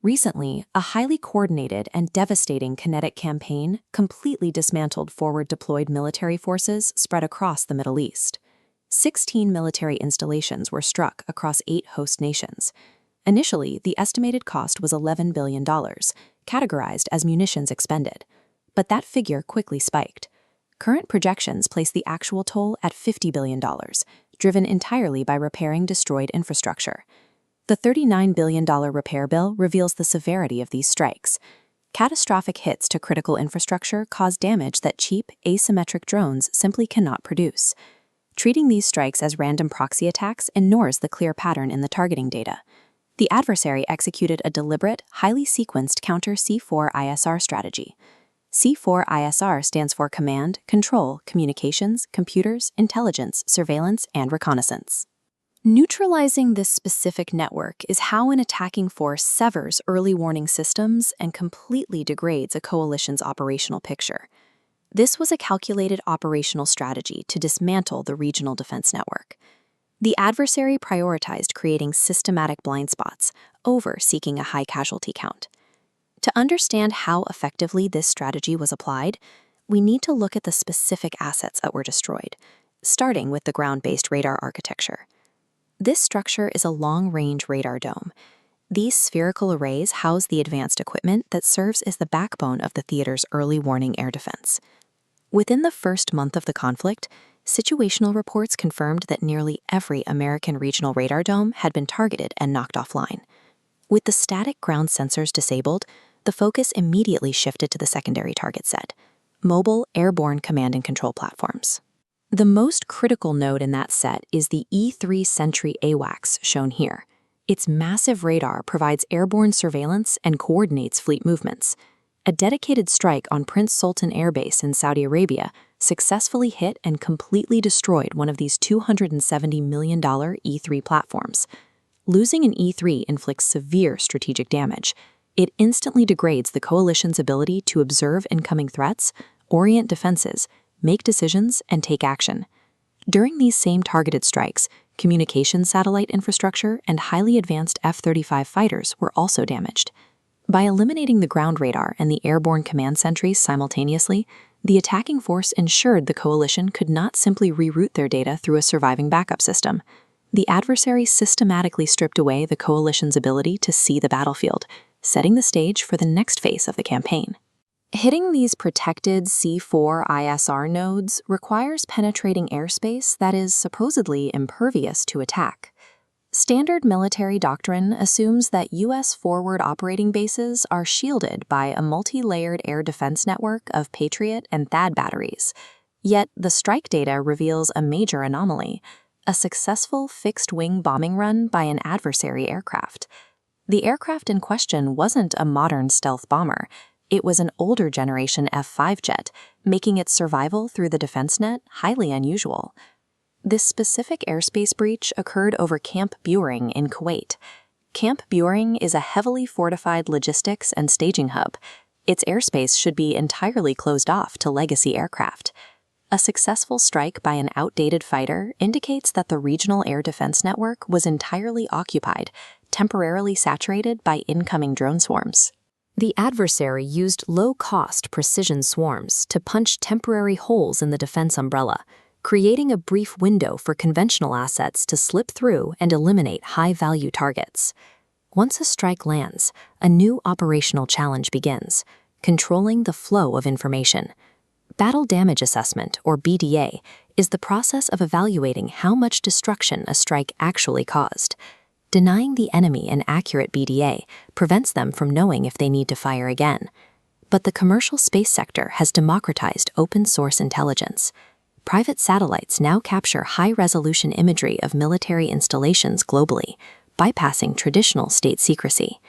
Recently, a highly coordinated and devastating kinetic campaign completely dismantled forward-deployed military forces spread across the Middle East. 16 military installations were struck across 8 host nations. Initially, the estimated cost was $11 billion, categorized as munitions expended. But that figure quickly spiked. Current projections place the actual toll at $50 billion, driven entirely by repairing destroyed infrastructure. The $39 billion repair bill reveals the severity of these strikes. Catastrophic hits to critical infrastructure cause damage that cheap, asymmetric drones simply cannot produce. Treating these strikes as random proxy attacks ignores the clear pattern in the targeting data. The adversary executed a deliberate, highly sequenced counter C4ISR strategy. C4ISR stands for Command, Control, Communications, Computers, Intelligence, Surveillance, and Reconnaissance. Neutralizing this specific network is how an attacking force severs early warning systems and completely degrades a coalition's operational picture. This was a calculated operational strategy to dismantle the regional defense network. The adversary prioritized creating systematic blind spots over seeking a high casualty count. To understand how effectively this strategy was applied, we need to look at the specific assets that were destroyed, starting with the ground-based radar architecture. This structure is a long-range radar dome. These spherical arrays house the advanced equipment that serves as the backbone of the theater's early warning air defense. Within the first month of the conflict, situational reports confirmed that nearly every American regional radar dome had been targeted and knocked offline. With the static ground sensors disabled, the focus immediately shifted to the secondary target set: mobile airborne command and control platforms. The most critical node in that set is the E-3 Sentry AWACS shown here. Its massive radar provides airborne surveillance and coordinates fleet movements. A dedicated strike on Prince Sultan Air Base in Saudi Arabia successfully hit and completely destroyed one of these $270 million E-3 platforms. Losing an E-3 inflicts severe strategic damage. It instantly degrades the coalition's ability to observe incoming threats, orient defenses, make decisions, and take action. During these same targeted strikes, communications satellite infrastructure and highly advanced F-35 fighters were also damaged. By eliminating the ground radar and the airborne command sentries simultaneously, the attacking force ensured the coalition could not simply reroute their data through a surviving backup system. The adversary systematically stripped away the coalition's ability to see the battlefield, setting the stage for the next phase of the campaign. Hitting these protected C4ISR nodes requires penetrating airspace that is supposedly impervious to attack. Standard military doctrine assumes that U.S. forward operating bases are shielded by a multi-layered air defense network of Patriot and THAAD batteries. Yet the strike data reveals a major anomaly: a successful fixed-wing bombing run by an adversary aircraft. The aircraft in question wasn't a modern stealth bomber. It was an older generation F-5 jet, making its survival through the defense net highly unusual. This specific airspace breach occurred over Camp Buehring in Kuwait. Camp Buehring is a heavily fortified logistics and staging hub. Its airspace should be entirely closed off to legacy aircraft. A successful strike by an outdated fighter indicates that the regional air defense network was entirely occupied, temporarily saturated by incoming drone swarms. The adversary used low-cost precision swarms to punch temporary holes in the defense umbrella, creating a brief window for conventional assets to slip through and eliminate high-value targets. Once a strike lands, a new operational challenge begins: controlling the flow of information. Battle Damage Assessment, or BDA, is the process of evaluating how much destruction a strike actually caused. Denying the enemy an accurate BDA prevents them from knowing if they need to fire again. But the commercial space sector has democratized open-source intelligence. Private satellites now capture high-resolution imagery of military installations globally, bypassing traditional state secrecy.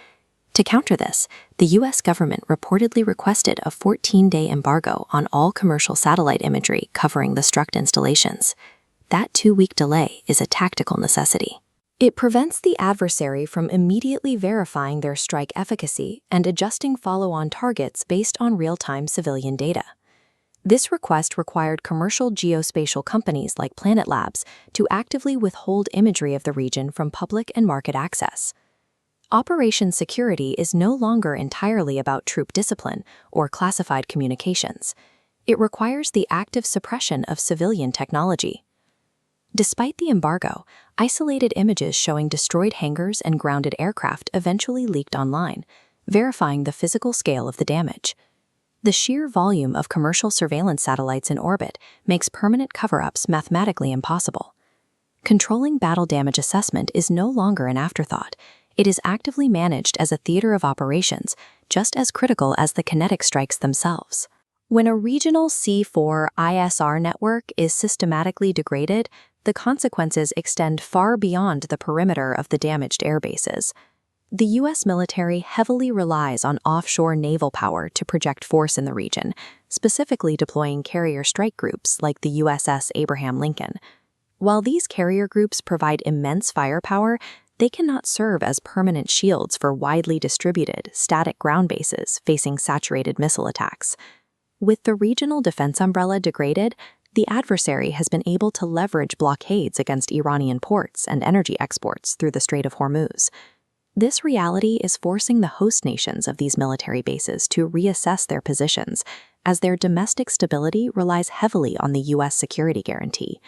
To counter this, the U.S. government reportedly requested a 14-day embargo on all commercial satellite imagery covering the struck installations. That 2-week delay is a tactical necessity. It prevents the adversary from immediately verifying their strike efficacy and adjusting follow-on targets based on real-time civilian data. This request required commercial geospatial companies like Planet Labs to actively withhold imagery of the region from public and market access. Operation security is no longer entirely about troop discipline or classified communications. It requires the active suppression of civilian technology. Despite the embargo, isolated images showing destroyed hangars and grounded aircraft eventually leaked online, verifying the physical scale of the damage. The sheer volume of commercial surveillance satellites in orbit makes permanent cover-ups mathematically impossible. Controlling battle damage assessment is no longer an afterthought. It is actively managed as a theater of operations, just as critical as the kinetic strikes themselves. When a regional C4 ISR network is systematically degraded, the consequences extend far beyond the perimeter of the damaged airbases. The U.S. military heavily relies on offshore naval power to project force in the region, specifically deploying carrier strike groups like the USS Abraham Lincoln. While these carrier groups provide immense firepower, they cannot serve as permanent shields for widely distributed, static ground bases facing saturated missile attacks. With the regional defense umbrella degraded, the adversary has been able to leverage blockades against Iranian ports and energy exports through the Strait of Hormuz. This reality is forcing the host nations of these military bases to reassess their positions, as their domestic stability relies heavily on the U.S. security guarantee.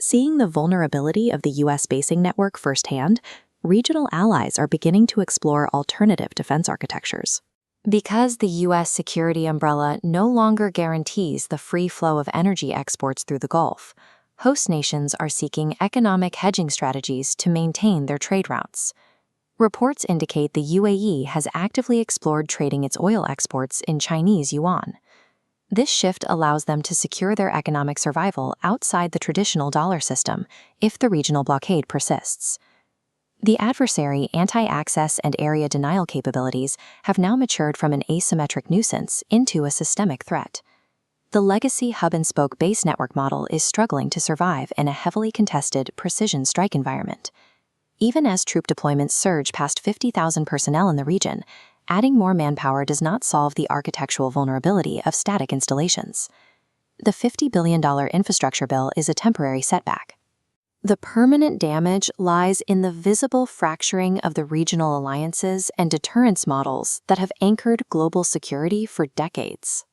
Seeing the vulnerability of the U.S. basing network firsthand, regional allies are beginning to explore alternative defense architectures. Because the U.S. security umbrella no longer guarantees the free flow of energy exports through the Gulf, host nations are seeking economic hedging strategies to maintain their trade routes. Reports indicate the UAE has actively explored trading its oil exports in Chinese yuan. This shift allows them to secure their economic survival outside the traditional dollar system if the regional blockade persists. The adversary anti-access and area denial capabilities have now matured from an asymmetric nuisance into a systemic threat. The legacy hub-and-spoke base network model is struggling to survive in a heavily contested precision strike environment. Even as troop deployments surge past 50,000 personnel in the region, adding more manpower does not solve the architectural vulnerability of static installations. The $50 billion infrastructure bill is a temporary setback. The permanent damage lies in the visible fracturing of the regional alliances and deterrence models that have anchored global security for decades.